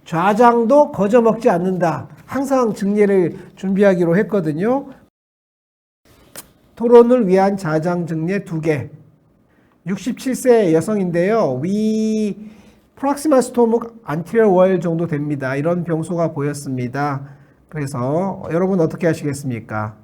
좌장도 거저먹지 않는다. 항상 증례를 준비하기로 했거든요. 토론을 위한 좌장 증례 2개. 67세 여성인데요. 위 프락시마 스토무 안티리어 월 정도 됩니다. 이런 병소가 보였습니다. 그래서 여러분 어떻게 하시겠습니까?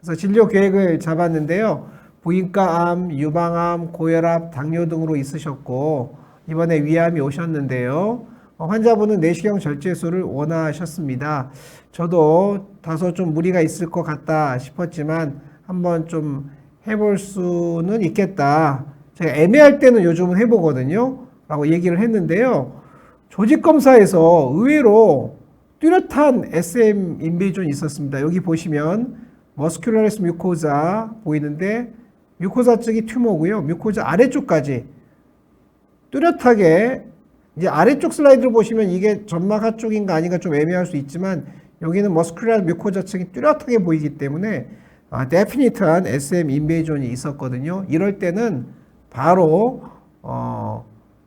그래서 진료 계획을 잡았는데요. 부인과암, 유방암, 고혈압, 당뇨 등으로 있으셨고 이번에 위암이 오셨는데요. 환자분은 내시경 절제술을 원하셨습니다. 저도 다소 좀 무리가 있을 것 같다 싶었지만 한번 좀 해볼 수는 있겠다. 제가 애매할 때는 요즘은 해보거든요. 라고 얘기를 했는데요. 조직검사에서 의외로 뚜렷한 SM 인베이전이 있었습니다. 여기 보시면 머스큘러리스 뮤코자 보이는데 뮤코자 쪽이 튜머고요. 뮤코자 아래쪽까지 뚜렷하게 이제 아래쪽 슬라이드를 보시면 이게 점막하 쪽인가 아닌가 좀 애매할 수 있지만 여기는 머스큘러 뮤코자 쪽이 뚜렷하게 보이기 때문에 데피니트한 SM 인베이전이 있었거든요. 이럴 때는 바로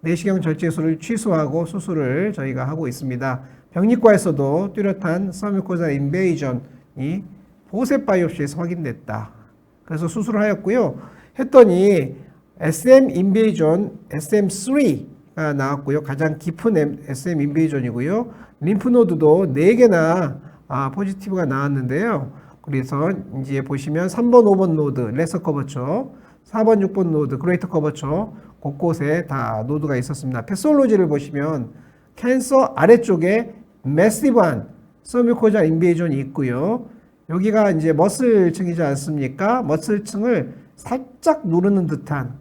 내시경 절제술을 취소하고 수술을 저희가 하고 있습니다. 병리과에서도 뚜렷한 서뮤코자 인베이전이 보세 바이옵시에서 확인됐다. 그래서 수술을 하였고요. 했더니 SM 인베이전 SM3가 나왔고요. 가장 깊은 SM 인베이전이고요. 림프노드도 4개나 포지티브가 나왔는데요. 그래서 이제 보시면 3번, 5번 노드 레서 커버처, 4번, 6번 노드 그레이터 커버처 곳곳에 다 노드가 있었습니다. 패솔로지를 보시면 캔서 아래쪽에 매시브한 서뮤코자 인베이전이 있고요. 여기가 이제 머슬층이지 않습니까? 머슬층을 살짝 누르는 듯한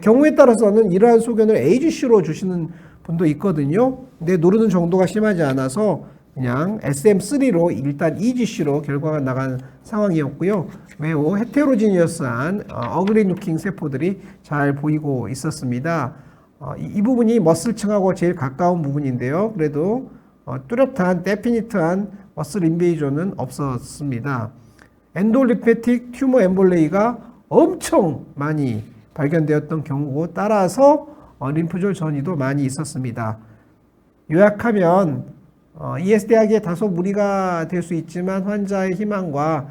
경우에 따라서는 이러한 소견을 AGC로 주시는 분도 있거든요. 근데 누르는 정도가 심하지 않아서 그냥 SM3로 일단 EGC로 결과가 나간 상황이었고요. 매우 헤테로지니어스한 어그리 루킹 세포들이 잘 보이고 있었습니다. 이 부분이 머슬층하고 제일 가까운 부분인데요. 그래도 뚜렷한 데피니트한 머슬 인베이전은 없었습니다. 엔돌리페틱 튜머 엠볼레이가 엄청 많이 발견되었던 경우고 따라서 림프절 전이도 많이 있었습니다. 요약하면 ESD하기에 다소 무리가 될 수 있지만 환자의 희망과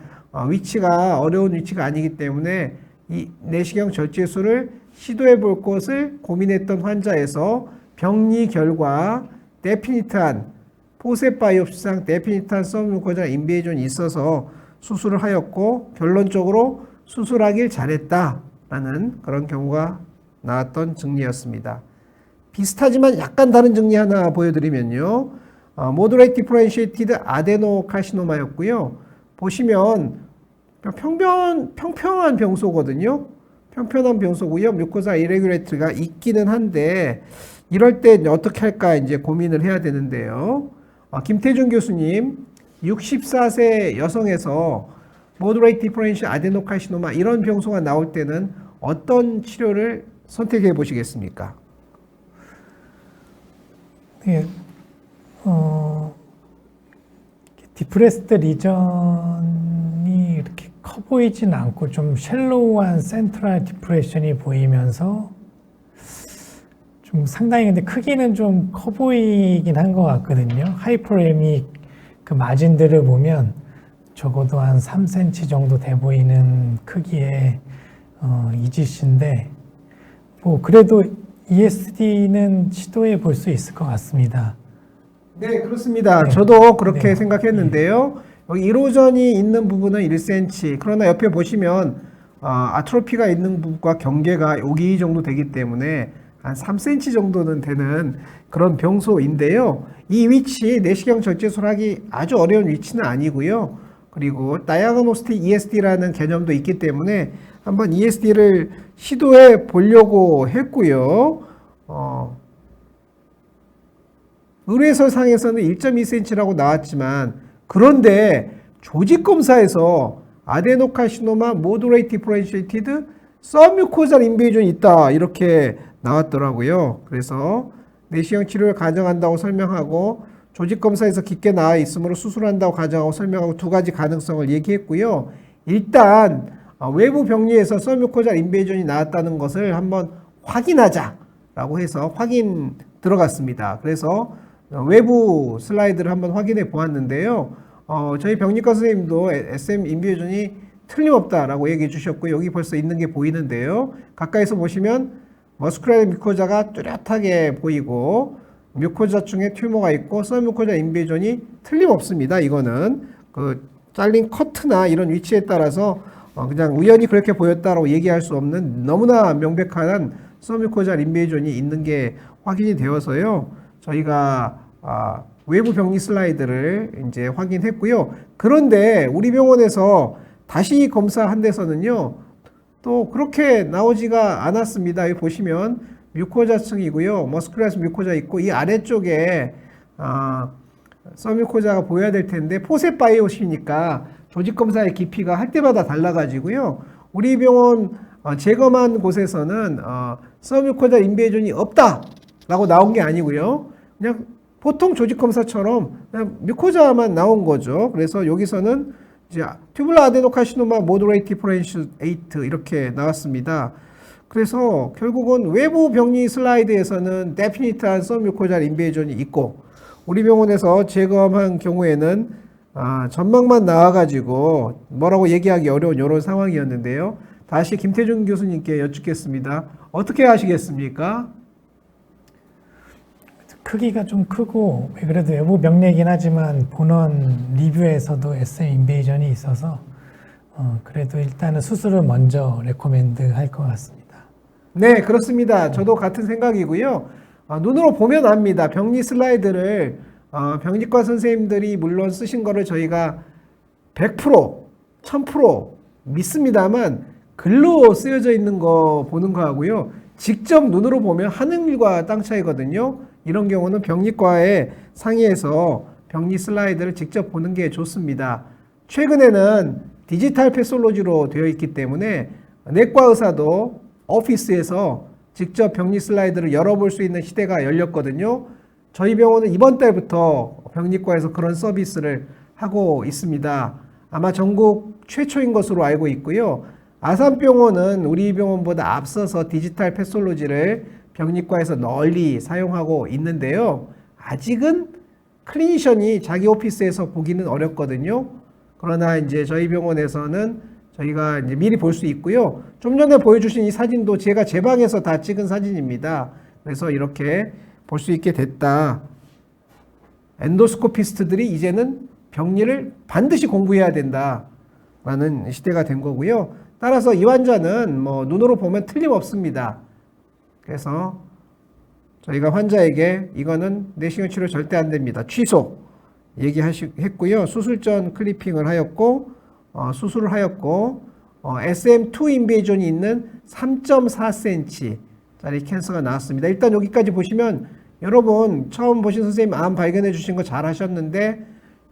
위치가 어려운 위치가 아니기 때문에 이 내시경 절제술을 시도해 볼 것을 고민했던 환자에서 병리 결과 데피니트한 포셉 바이옵시상 데피니트한 서뮤코자 인베이전이 있어서 수술을 하였고 결론적으로 수술하길 잘했다라는 그런 경우가 나왔던 증리였습니다. 비슷하지만 약간 다른 증리 하나 보여드리면요. 모더레이트 디퍼런시에이티드 아데노카시노마였고요. 보시면 평평한 병소거든요. 평평한 병소고요. 뮤코사 이레귤레이트가 있기는 한데 이럴 때 어떻게 할까 이제 고민을 해야 되는데요. 김태준 교수님 64세 여성에서 모더레이트 디퍼런시에이티드 아데노카시노마 이런 병소가 나올 때는 어떤 치료를 선택해 보시겠습니까? 네. 디프레스드 리전이 이렇게 커 보이진 않고 좀 쉘로우한 센트럴 디프레션이 보이면서 좀 상당히 근데 크기는 좀 커 보이긴 한 것 같거든요. 하이퍼레믹 그 마진들을 보면 적어도 한 3cm 정도 돼 보이는 크기의 EGC인데 뭐 그래도 ESD는 시도해 볼 수 있을 것 같습니다. 네, 그렇습니다. 네. 저도 그렇게 네. 생각했는데요. 여기 이로전이 있는 부분은 1cm. 그러나 옆에 보시면 아트로피가 있는 부분과 경계가 여기 정도 되기 때문에 한 3cm 정도는 되는 그런 병소인데요. 이 위치 내시경 절제술하기 아주 어려운 위치는 아니고요. 그리고 다이아그노스틱 ESD라는 개념도 있기 때문에 한번 ESD를 시도해 보려고 했고요. 의뢰서상에서는 1.2cm라고 나왔지만 그런데 조직검사에서 아데노카시노마 모더레이트 디퍼런시에이티드 서뮤코잘 인베이전이 있다 이렇게 나왔더라고요. 그래서 내시경 치료를 가정한다고 설명하고 조직검사에서 깊게 나와 있으므로 수술한다고 가정하고 설명하고 두 가지 가능성을 얘기했고요. 일단 외부 병리에서 서뮤코잘 인베이전이 나왔다는 것을 한번 확인하자라고 해서 확인 들어갔습니다. 그래서 외부 슬라이드를 한번 확인해 보았는데요. 저희 병리과 선생님도 SM 인비전이 틀림없다라고 얘기해 주셨고 여기 벌써 있는 게 보이는데요. 가까이서 보시면 머스큘러 뮤코자가 뚜렷하게 보이고 뮤코자 중에 튜머가 있고 서뮤코자 인베이전이 틀림없습니다. 이거는 그 잘린 커트나 이런 위치에 따라서 그냥 우연히 그렇게 보였다라고 얘기할 수 없는 너무나 명백한 서뮤코자 인베이전이 있는 게 확인이 되어서요. 저희가 외부 병리 슬라이드를 이제 확인했고요. 그런데 우리 병원에서 다시 검사한 데서는요. 또 그렇게 나오지가 않았습니다. 여기 보시면 뮤코자층이고요. 머스큘러스 뮤코자 있고 이 아래쪽에 서뮤코자가 보여야 될 텐데 포셉 바이오시니까 조직 검사의 깊이가 할 때마다 달라가지고요. 우리 병원 재검한 곳에서는 서뮤코자 인베이전이 없다라고 나온 게 아니고요. 그냥 보통 조직 검사처럼 그냥 뮤코자만 나온 거죠. 그래서 여기서는 이제 튜블러 아데노카시노마 모더레이트 디퍼렌시에이트 이렇게 나왔습니다. 그래서 결국은 외부 병리 슬라이드에서는 데피니트한 서뮤코자 인베이전이 있고 우리 병원에서 재검한 경우에는 전망만 나와가지고 뭐라고 얘기하기 어려운 이런 상황이었는데요. 다시 김태준 교수님께 여쭙겠습니다. 어떻게 하시겠습니까? 크기가 좀 크고 그래도 외부 병리이긴 하지만 본원 리뷰에서도 SM 인베이전이 있어서 그래도 일단은 수술을 먼저 레코멘드 할 것 같습니다. 네, 그렇습니다. 저도 같은 생각이고요. 눈으로 보면 압니다. 병리 슬라이드를 병리과 선생님들이 물론 쓰신 거를 저희가 100%, 1000% 믿습니다만 글로 쓰여져 있는 거 보는 거하고요. 직접 눈으로 보면 하늘과 땅 차이거든요. 이런 경우는 병리과에 상의해서 병리 슬라이드를 직접 보는 게 좋습니다. 최근에는 디지털 패솔로지로 되어 있기 때문에 내과 의사도 오피스에서 직접 병리 슬라이드를 열어볼 수 있는 시대가 열렸거든요. 저희 병원은 이번 달부터 병리과에서 그런 서비스를 하고 있습니다. 아마 전국 최초인 것으로 알고 있고요. 아산병원은 우리 병원보다 앞서서 디지털 패솔로지를 병리과에서 널리 사용하고 있는데요. 아직은 클리니션이 자기 오피스에서 보기는 어렵거든요. 그러나 이제 저희 병원에서는 저희가 이제 미리 볼 수 있고요. 좀 전에 보여주신 이 사진도 제가 제 방에서 다 찍은 사진입니다. 그래서 이렇게 볼 수 있게 됐다. 엔도스코피스트들이 이제는 병리를 반드시 공부해야 된다라는 시대가 된 거고요. 따라서 이 환자는 뭐 눈으로 보면 틀림없습니다. 그래서 저희가 환자에게 이거는 내시경 치료 절대 안 됩니다. 취소 얘기했고요. 수술 전 클리핑을 하였고 수술을 하였고 SM2 인베이전이 있는 3.4cm 짜리 캔서가 나왔습니다. 일단 여기까지 보시면 여러분 처음 보신 선생님 암 발견해 주신 거 잘 하셨는데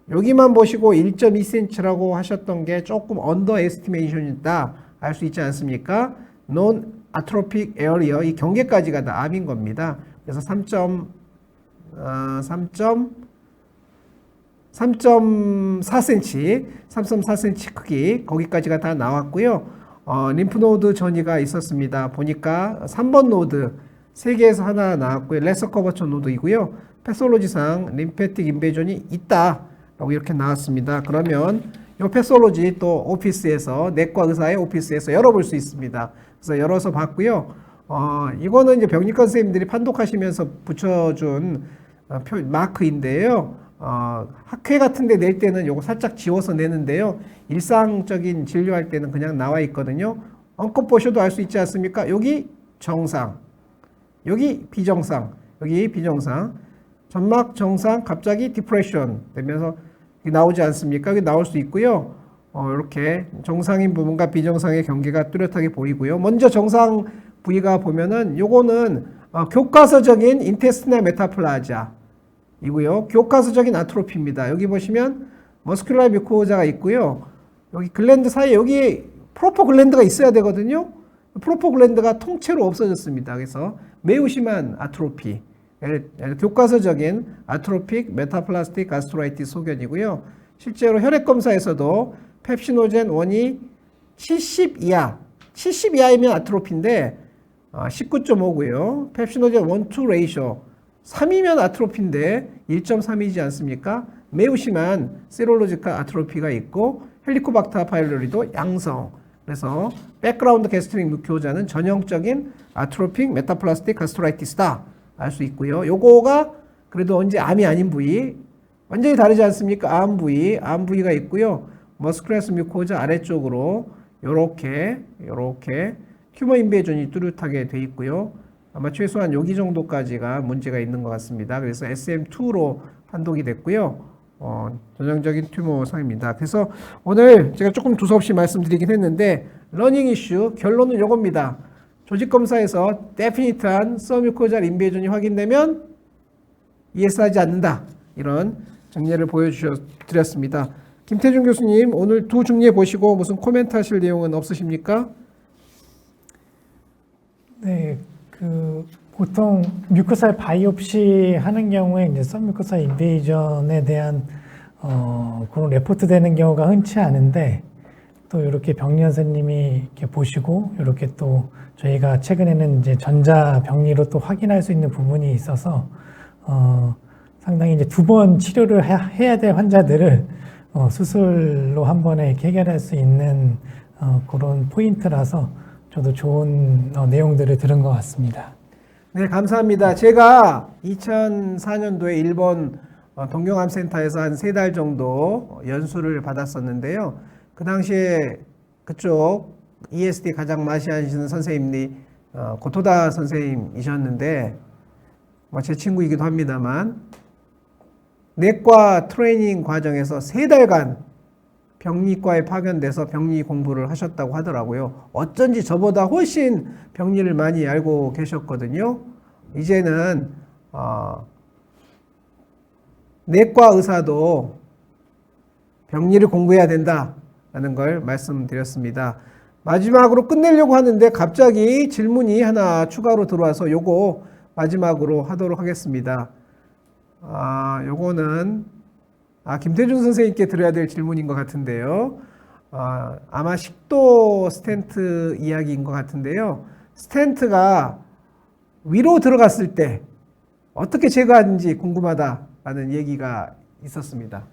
여기만 보시고 1.2cm라고 하셨던 게 조금 언더 에스티메이션이다 알 수 있지 않습니까? 논 아트로픽 에어리어 이 경계까지가 다 암인 겁니다. 그래서 3.4cm 크기 거기까지가 다 나왔고요. 림프노드 전이가 있었습니다. 보니까 3번 노드 3개에서 하나 나왔고요. 레서 커버처 노드이고요. 패솔로지상 림페틱 인베이전이 있다 라고 이렇게 나왔습니다. 그러면 이 패솔로지 또 오피스에서 내과 의사의 오피스에서 열어볼 수 있습니다. 그래서 열어서 봤고요. 이거는 이제 병리과 선생님들이 판독하시면서 붙여준 마크인데요. 학회 같은 데 낼 때는 요거 살짝 지워서 내는데요. 일상적인 진료할 때는 그냥 나와 있거든요. 엉껏 보셔도 알 수 있지 않습니까? 여기 정상, 여기 비정상, 여기 비정상, 점막 정상 갑자기 디프레션 되면서 나오지 않습니까? 여기 나올 수 있고요. 이렇게 정상인 부분과 비정상의 경계가 뚜렷하게 보이고요. 먼저 정상 부위가 보면은 요거는 교과서적인 인테스티널 메타플라자 이고요. 교과서적인 아트로피입니다. 여기 보시면 머스큘러 뮤코자가 있고요. 여기 글랜드 사이에 여기 프로포글랜드가 있어야 되거든요. 프로포글랜드가 통째로 없어졌습니다. 그래서 매우 심한 아트로피. 교과서적인 아트로픽 메타플라스틱 가스트라이티스 소견이고요. 실제로 혈액 검사에서도 펩시노젠 1이 70 이하, 70 이하이면 아트로피인데 19.5고요. 펩시노젠 1-2 레이쇼 3이면 아트로피인데 1.3이지 않습니까? 매우 심한 세롤로지컬 아트로피가 있고 헬리코박터 파일로리도 양성. 그래서 백그라운드 게스트릭 뮤코자는 전형적인 아트로픽 메타플라스틱 가스트라이티스다 알 수 있고요. 요거가 그래도 언제 암이 아닌 부위 완전히 다르지 않습니까? 암 부위가 있고요. 머스큘러스 뮤코자 아래쪽으로 요렇게 튜머 인베이전이 뚜렷하게 돼 있고요. 아마 최소한 여기 정도까지가 문제가 있는 것 같습니다. 그래서 SM2로 판독이 됐고요. 전형적인 튜머상입니다. 그래서 오늘 제가 조금 두서없이 말씀드리긴 했는데 러닝 이슈 결론은 요겁니다. 조직검사에서 데피니트한 서뮤코잘 인베이전이 확인되면 ES하지 않는다. 이런 정리를 보여드렸습니다. 김태준 교수님 오늘 두 중례 보시고 무슨 코멘트 하실 내용은 없으십니까? 네, 보통 뮤코살 바이옵시 하는 경우에 이제 서뮤코살 인베이전에 대한 그런 레포트 되는 경우가 흔치 않은데 또 이렇게 병리 선생님이 이렇게 보시고 이렇게 또 저희가 최근에는 이제 전자 병리로 또 확인할 수 있는 부분이 있어서 상당히 이제 2번 치료를 해야 될 환자들을 수술로 한 번에 이렇게 해결할 수 있는 그런 포인트라서 저도 좋은 내용들을 들은 것 같습니다. 네, 감사합니다. 제가 2004년도에 일본 동경암센터에서 한 3달 정도 연수를 받았었는데요. 그 당시에 그쪽 ESD 가장 많이 하시는 선생님이 고토다 선생님이셨는데 제 친구이기도 합니다만 내과 트레이닝 과정에서 3달간 병리과에 파견돼서 병리 공부를 하셨다고 하더라고요. 어쩐지 저보다 훨씬 병리를 많이 알고 계셨거든요. 이제는 내과 의사도 병리를 공부해야 된다라는 걸 말씀드렸습니다. 마지막으로 끝내려고 하는데 갑자기 질문이 하나 추가로 들어와서 요거 마지막으로 하도록 하겠습니다. 요거는 김태준 선생님께 드려야 될 질문인 것 같은데요. 아마 식도 스텐트 이야기인 것 같은데요. 스텐트가 위로 들어갔을 때 어떻게 제거하는지 궁금하다라는 얘기가 있었습니다.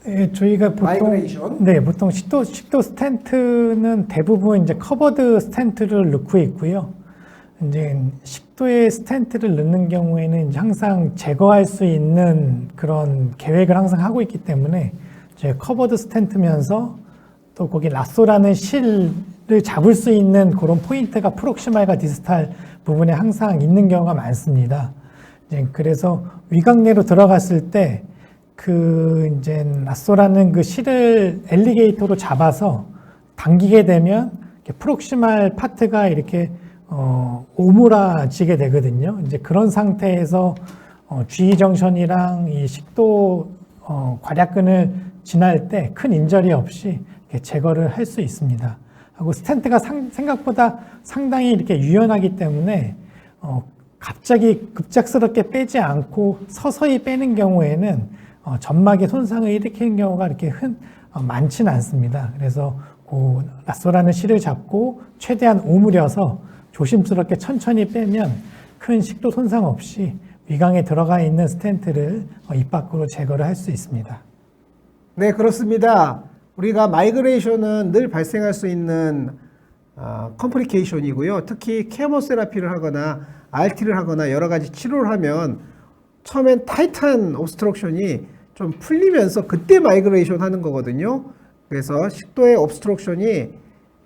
네, 저희가 보통 식도 스텐트는 대부분 이제 커버드 스텐트를 넣고 있고요. 이제 식도에 스텐트를 넣는 경우에는 이제 항상 제거할 수 있는 그런 계획을 항상 하고 있기 때문에 이제 커버드 스텐트면서 또 거기 라쏘라는 실을 잡을 수 있는 그런 포인트가 프록시말과 디스탈 부분에 항상 있는 경우가 많습니다. 이제 그래서 위광내로 들어갔을 때 이제 라쏘라는 그 실을 엘리게이터로 잡아서 당기게 되면 프록시말 파트가 이렇게 오므라지게 되거든요. 이제 그런 상태에서 G 정션이랑 이 식도 괄약근을 지날 때 큰 인절이 없이 이렇게 제거를 할 수 있습니다. 하고 스텐트가 생각보다 상당히 이렇게 유연하기 때문에 갑자기 급작스럽게 빼지 않고 서서히 빼는 경우에는 점막에 손상을 일으키는 경우가 이렇게 많지는 않습니다. 그래서 그 라쏘라는 실을 잡고 최대한 오므려서 조심스럽게 천천히 빼면 큰 식도 손상 없이 위강에 들어가 있는 스텐트를 입 밖으로 제거를 할 수 있습니다. 네, 그렇습니다. 우리가 마이그레이션은 늘 발생할 수 있는 컴플리케이션이고요. 특히 케모세라피를 하거나 RT를 하거나 여러 가지 치료를 하면 처음엔 타이트한 옵스트럭션이 좀 풀리면서 그때 마이그레이션 하는 거거든요. 그래서 식도의 옵스트럭션이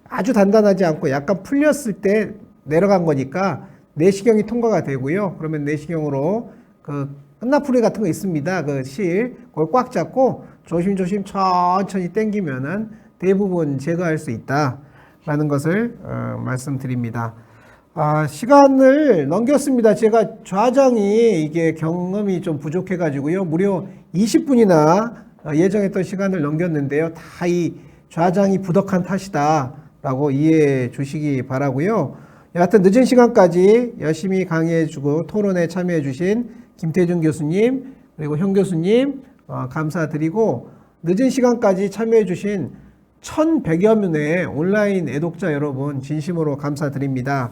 아주 단단하지 않고 약간 풀렸을 때 내려간 거니까 내시경이 통과가 되고요. 그러면 내시경으로 그 끝나풀이 같은 거 있습니다. 그 실, 그걸 꽉 잡고 조심조심 천천히 당기면은 대부분 제거할 수 있다라는 것을 말씀드립니다. 시간을 넘겼습니다. 제가 좌장이 이게 경험이 좀 부족해가지고요. 무려 20분이나 예정했던 시간을 넘겼는데요. 다 이 좌장이 부덕한 탓이다라고 이해해 주시기 바라고요. 여하튼 늦은 시간까지 열심히 강의해주고 토론에 참여해주신 김태준 교수님 그리고 형 교수님 감사드리고 늦은 시간까지 참여해주신 1,100여 명의 온라인 애독자 여러분 진심으로 감사드립니다.